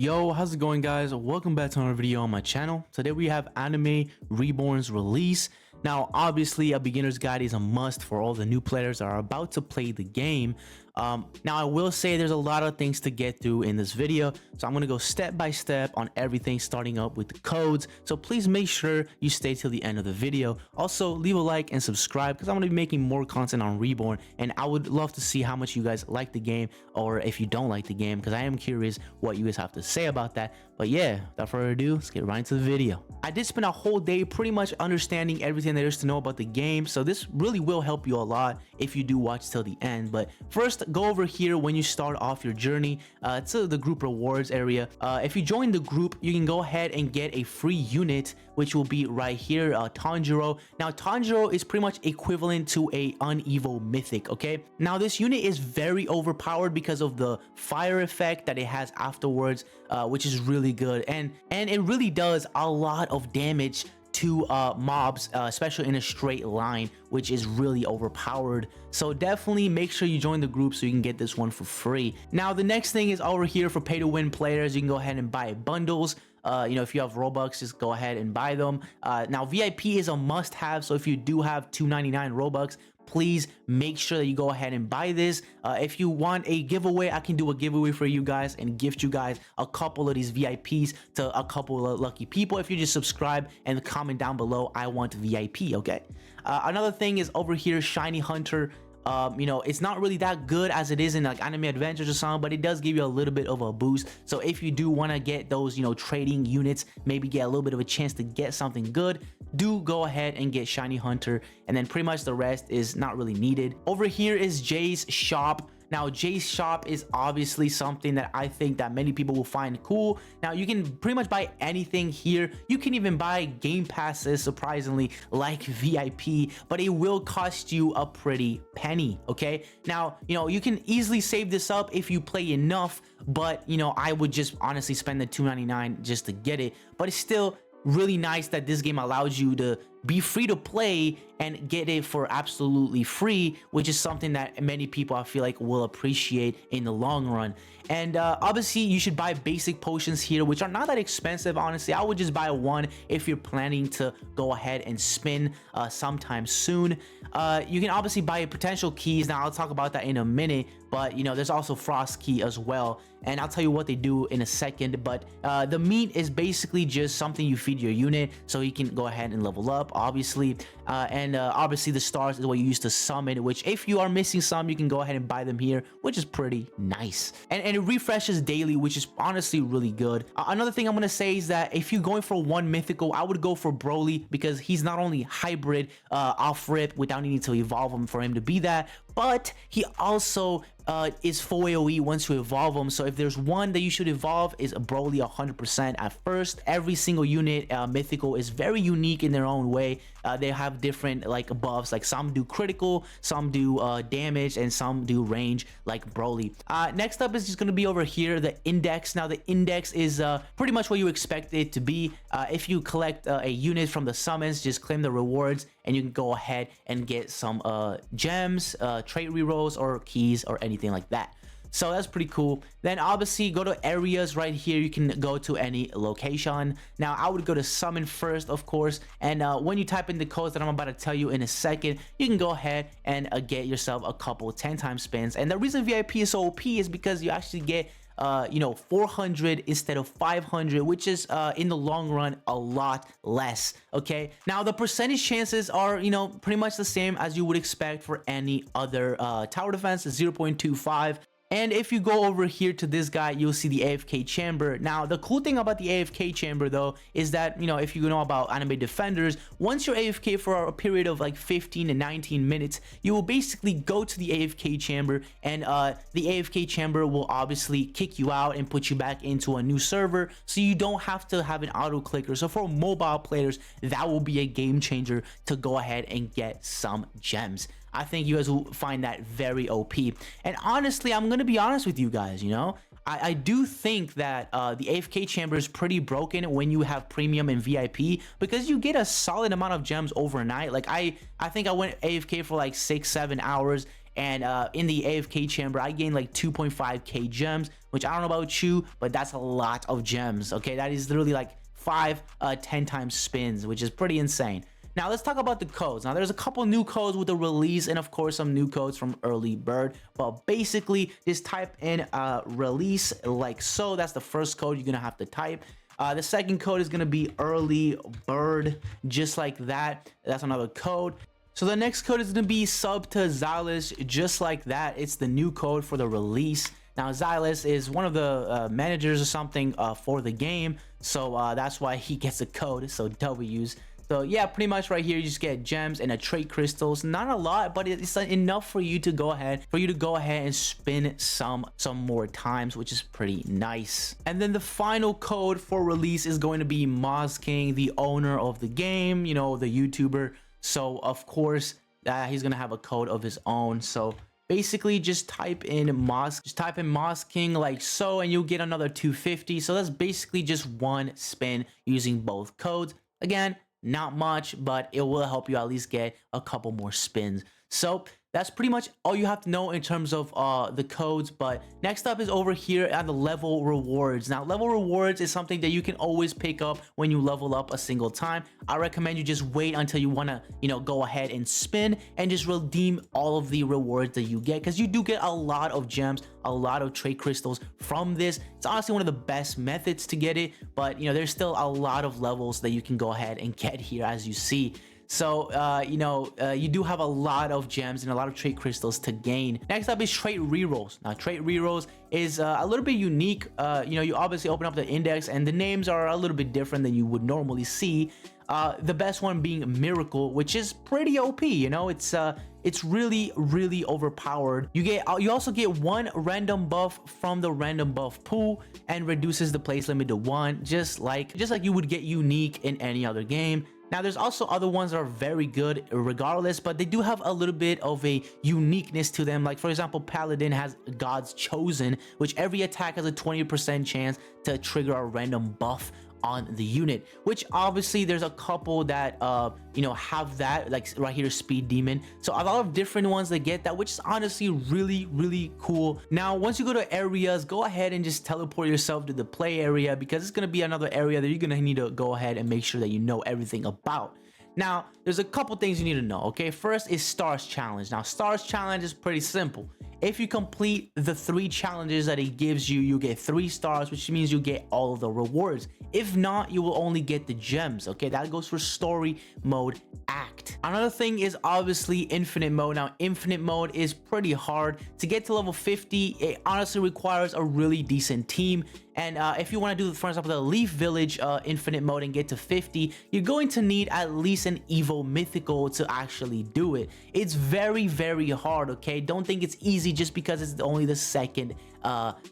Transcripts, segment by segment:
Yo, how's it going, guys? Welcome back to another video on my channel. Today we have Anime Reborn's release. Now, obviously, a beginner's guide is a must for all the new players that are about to play the game. Now, I will say there's a lot of things to get through in this video, so I'm going to go step by step on everything, starting up with the codes. So please make sure you stay till the end of the video. Also, leave a like and subscribe because I'm going to be making more content on Reborn, and I would love to see how much you guys like the game, or if you don't like the game, because I am curious what you guys have to say about that. But yeah, without further ado, let's get right into the video. I did spend a whole day pretty much understanding everything there is to know about the game, so this really will help you a lot if you do watch till the end. But first, go over here when you start off your journey to the group rewards area. If you join the group, you can go ahead and get a free unit, which will be right here, Tanjiro. Now, Tanjiro is pretty much equivalent to a unevo mythic, okay? Now, this unit is very overpowered because of the fire effect that it has afterwards, which is really good, and it really does a lot of damage to mobs, especially in a straight line, which is really overpowered. So definitely make sure you join the group so you can get this one for free. Now, the next thing is over here for pay to win players. You can go ahead and buy bundles. If you have Robux, just go ahead and buy them. Now, VIP is a must have, so if you do have 299 Robux, please make sure that you go ahead and buy this. If you want a giveaway, I can do a giveaway for you guys and gift you guys a couple of these VIPs to a couple of lucky people if you just subscribe and comment down below, I want VIP, okay? Another thing is over here, Shiny Hunter. It's not really that good as it is in like Anime Adventures or something, but it does give you a little bit of a boost. So if you do want to get those, trading units, maybe get a little bit of a chance to get something good, do go ahead and get Shiny Hunter, and then pretty much the rest is not really needed. Over here is Jay's shop. Now, Jay's shop is obviously something that I think that many people will find cool. Now, you can pretty much buy anything here. You can even buy game passes, surprisingly, like VIP, but it will cost you a pretty penny, okay? Now, you can easily save this up if you play enough, but, I would just honestly spend the $2.99 just to get it. But it's still really nice that this game allows you to be free to play and get it for absolutely free, which is something that many people I feel like will appreciate in the long run. And obviously you should buy basic potions here, which are not that expensive. Honestly, I would just buy one if you're planning to go ahead and spin sometime soon. You can obviously buy potential keys. Now, I'll talk about that in a minute, but there's also frost key as well, and I'll tell you what they do in a second. But the meat is basically just something you feed your unit so you can go ahead and level up, obviously. Obviously the stars is what you use to summon, which if you are missing some, you can go ahead and buy them here, which is pretty nice. And it refreshes daily, which is honestly really good. Another thing I'm gonna say is that if you're going for one mythical, I would go for Broly, because he's not only hybrid off rip without needing to evolve him for him to be that, but he also is full AoE once you evolve them. So if there's one that you should evolve, is Broly 100% at first. Every single unit mythical is very unique in their own way. They have different buffs, like some do critical, some do damage, and some do range like Broly. Next up is just going to be over here, the index. Now, the index is pretty much what you expect it to be. If you collect a unit from the summons, just claim the rewards and you can go ahead and get some gems, trait rerolls, or keys, or anything like that. So that's pretty cool. Then obviously go to areas right here. You can go to any location. Now, I would go to summon first, of course, and when you type in the codes that I'm about to tell you in a second, you can go ahead and get yourself a couple 10-time spins. And the reason VIP is so OP is because you actually get 400 instead of 500, which is in the long run a lot less. Okay, now the percentage chances are pretty much the same as you would expect for any other tower defense, 0.25. And if you go over here to this guy, you'll see the AFK chamber. Now, the cool thing about the AFK chamber, though, is that, if you know about anime defenders, once you're AFK for a period of like 15 to 19 minutes, you will basically go to the AFK chamber, and the AFK chamber will obviously kick you out and put you back into a new server, so you don't have to have an auto clicker. So for mobile players, that will be a game changer to go ahead and get some gems. I think you guys will find that very OP. And honestly, I'm gonna be honest with you guys, I do think that the AFK chamber is pretty broken when you have premium and VIP, because you get a solid amount of gems overnight. Like I think I went AFK for like 6-7 hours And in the AFK chamber, I gained like 2.5k gems, which I don't know about you, but that's a lot of gems. Okay, that is literally like 10 times spins, which is pretty insane. Now let's talk about the codes. Now there's a couple new codes with the release, and of course some new codes from early bird, but basically just type in release like so. That's the first code you're gonna have to type. The second code is gonna be early bird, just like that. That's another code. So the next code is gonna be sub to Xylus, just like that. It's the new code for the release. Now Xylus is one of the managers or something for the game, so that's why he gets a code, so W's. So yeah, pretty much right here you just get gems and a trait crystals. Not a lot, but it's enough for you to go ahead and spin some more times, which is pretty nice. And then the final code for release is going to be Moz King, the owner of the game, you know, the YouTuber. So of course he's gonna have a code of his own. So basically just type in Moz King like so, and you'll get another 250. So that's basically just one spin using both codes. Again, not much, but it will help you at least get a couple more spins. So that's pretty much all you have to know in terms of the codes. But next up is over here at the level rewards. Now level rewards is something that you can always pick up when you level up a single time. I recommend you just wait until you want to, you know, go ahead and spin and just redeem all of the rewards that you get, because you do get a lot of gems, a lot of trait crystals from this. It's honestly one of the best methods to get it, but you know, there's still a lot of levels that you can go ahead and get here, as you see. So, you know, you do have a lot of gems and a lot of trait crystals to gain. Next up is trait rerolls. Now, trait rerolls is a little bit unique. You know, you obviously open up the index and the names are a little bit different than you would normally see. The best one being Miracle, which is pretty OP. You know, it's really overpowered. You also get one random buff from the random buff pool and reduces the place limit to 1, just like you would get unique in any other game. Now there's also other ones that are very good regardless, but they do have a little bit of a uniqueness to them. Like for example, Paladin has God's Chosen, which every attack has a 20% chance to trigger a random buff on the unit, which obviously there's a couple that you know, have that, like right here, Speed Demon. So a lot of different ones that get that, which is honestly really cool. Now once you go to areas, go ahead and just teleport yourself to the play area, because it's going to be another area that you're going to need to go ahead and make sure that you know everything about. Now there's a couple things you need to know. Okay, first is Stars Challenge. Now Stars Challenge is pretty simple. If you complete the 3 challenges that it gives you, you get 3 stars, which means you get all of the rewards. If not, you will only get the gems. Okay, that goes for story mode act. Another thing is obviously infinite mode. Now infinite mode is pretty hard to get to level 50. It honestly requires a really decent team. And if you want to do, for example, the Leaf Village infinite mode and get to 50, you're going to need at least an Evo Mythical to actually do it. It's very hard, okay? Don't think it's easy just because it's only the second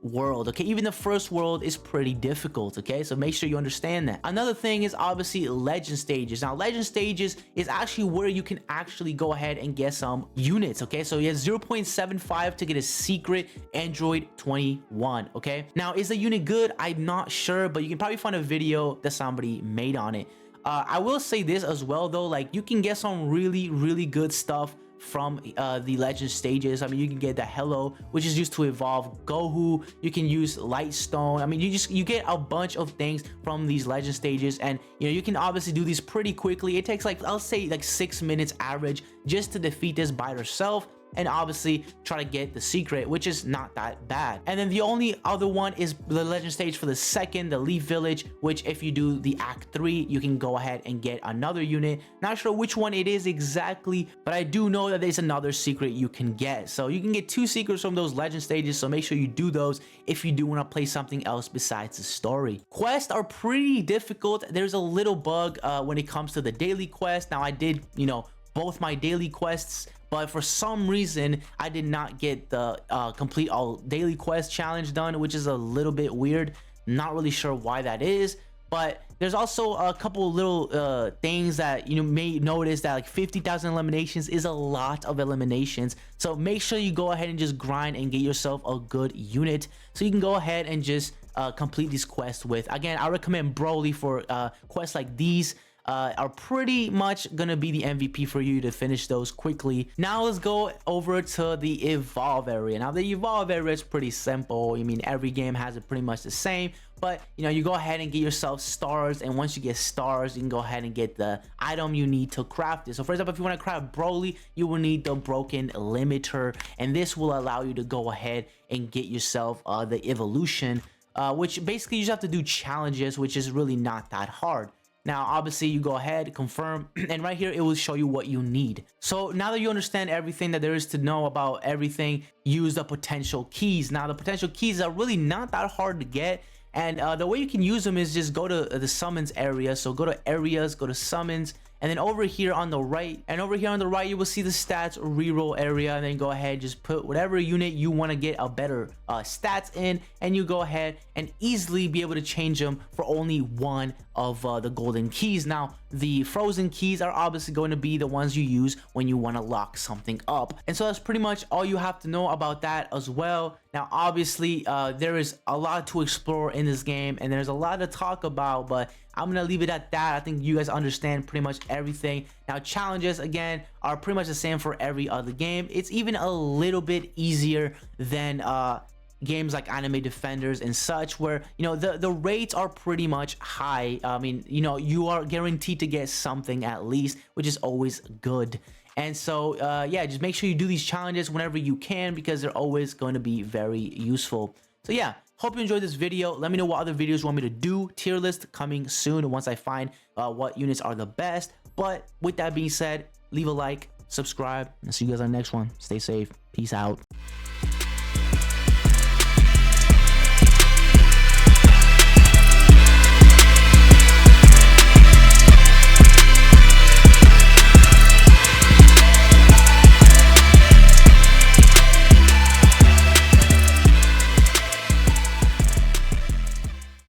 world, okay? Even the first world is pretty difficult, okay? So make sure you understand that. Another thing is obviously Legend Stages. Now, Legend Stages is actually where you can actually go ahead and get some units, okay? So you have 0.75 to get a secret Android 21, okay? Now, is the unit good? I'm not sure, but you can probably find a video that somebody made on it. I will say this as well though, like you can get some really good stuff from the legend stages. I mean, you can get the Hello, which is used to evolve Gohu. You can use Lightstone. I mean, you get a bunch of things from these legend stages, and you know, you can obviously do these pretty quickly. It takes like, I'll say like 6 minutes average just to defeat this by yourself, and obviously try to get the secret, which is not that bad. And then the only other one is the legend stage for the second, the Leaf Village, which if you do the Act 3, you can go ahead and get another unit. Not sure which one it is exactly, but I do know that there's another secret you can get. So you can get 2 secrets from those legend stages, so make sure you do those if you do want to play something else besides the story. Quests are pretty difficult. There's a little bug when it comes to the daily quest. Now I did, you know, both my daily quests, but for some reason I did not get the complete all daily quest challenge done, which is a little bit weird. Not really sure why that is, but there's also a couple little things that you may notice, that like 50,000 eliminations is a lot of eliminations. So make sure you go ahead and just grind and get yourself a good unit so you can go ahead and just complete these quests with. Again, I recommend Broly for quests like these. are pretty much gonna be the MVP for you to finish those quickly. Now let's go over to the evolve area. Now the evolve area is pretty simple. I mean, every game has it pretty much the same, but you know, you go ahead and get yourself stars, and once you get stars, you can go ahead and get the item you need to craft it. So for example, if you want to craft Broly, you will need the broken limiter, and this will allow you to go ahead and get yourself the evolution, which basically you just have to do challenges, which is really not that hard. Now, obviously, you go ahead, confirm, and right here, it will show you what you need. So now that you understand everything that there is to know about everything, use the potential keys. Now, the potential keys are really not that hard to get. And the way you can use them is just go to the summons area. So go to areas, go to summons, and then over here on the right, you will see the stats reroll area, and then go ahead, just put whatever unit you want to get a better stats in, and you go ahead and easily be able to change them for only one of the golden keys. Now, the frozen keys are obviously going to be the ones you use when you want to lock something up. And so that's pretty much all you have to know about that as well. Now, obviously, there is a lot to explore in this game, and there's a lot to talk about, but I'm gonna leave it at that. I think you guys understand pretty much everything. Now, challenges, again, are pretty much the same for every other game. It's even a little bit easier than games like Anime Defenders and such, where you know the rates are pretty much high. I mean, you know, you are guaranteed to get something at least, which is always good. And so yeah, just make sure you do these challenges whenever you can, because they're always going to be very useful. So yeah, hope you enjoyed this video. Let me know what other videos you want me to do. Tier list coming soon once I find what units are the best. But with that being said, leave a like, subscribe, and see you guys on the next one. Stay safe. Peace out.